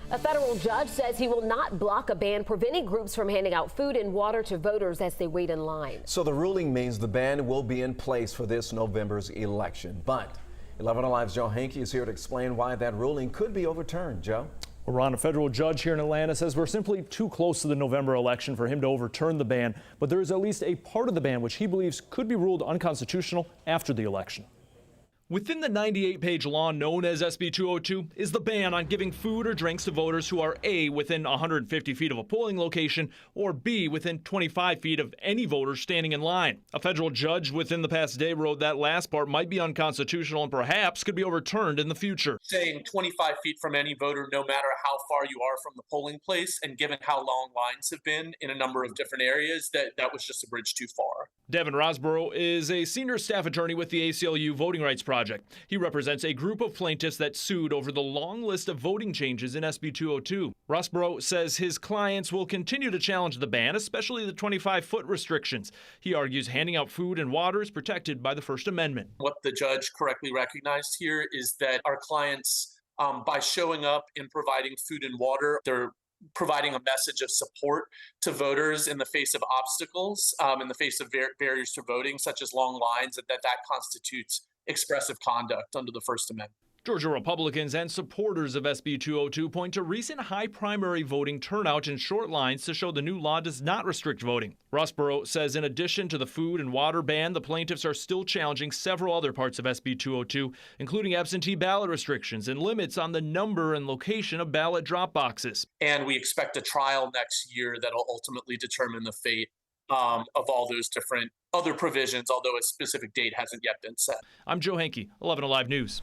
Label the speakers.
Speaker 1: A federal judge says he will not block a ban preventing groups from handing out food and water to voters as they wait in line.
Speaker 2: So the ruling means the ban will be in place for this November's election. But 11 Alive's Joe Hankey is here to explain why that ruling could be overturned. Joe?
Speaker 3: Well, Ron, a federal judge here in Atlanta says we're simply too close to the November election for him to overturn the ban. But there is at least a part of the ban which he believes could be ruled unconstitutional after the election. Within the 98-page law known as SB 202 is the ban on giving food or drinks to voters who are A, within 150 feet of a polling location, or B, within 25 feet of any voter standing in line. A federal judge within the past day wrote that last part might be unconstitutional and perhaps could be overturned in the future.
Speaker 4: Saying 25 feet from any voter, no matter how far you are from the polling place, and given how long lines have been in a number of different areas, that was just a bridge too far.
Speaker 3: Devin Rosborough is a senior staff attorney with the ACLU Voting Rights Project. He represents a group of plaintiffs that sued over the long list of voting changes in SB 202. Rosborough says his clients will continue to challenge the ban, especially the 25-foot restrictions. He argues handing out food and water is protected by the First Amendment.
Speaker 4: What the judge correctly recognized here is that our clients, by showing up and providing food and water, they're providing a message of support to voters in the face of obstacles, in the face of barriers to voting, such as long lines, that constitutes expressive conduct under the First Amendment.
Speaker 3: Georgia Republicans and supporters of SB 202 point to recent high primary voting turnout and short lines to show the new law does not restrict voting. Rosborough says in addition to the food and water ban, the plaintiffs are still challenging several other parts of SB 202, including absentee ballot restrictions and limits on the number and location of ballot drop boxes.
Speaker 4: And we expect a trial next year that will ultimately determine the fate of all those different other provisions, although a specific date hasn't yet been set.
Speaker 3: I'm Joe Hankey, 11 Alive News.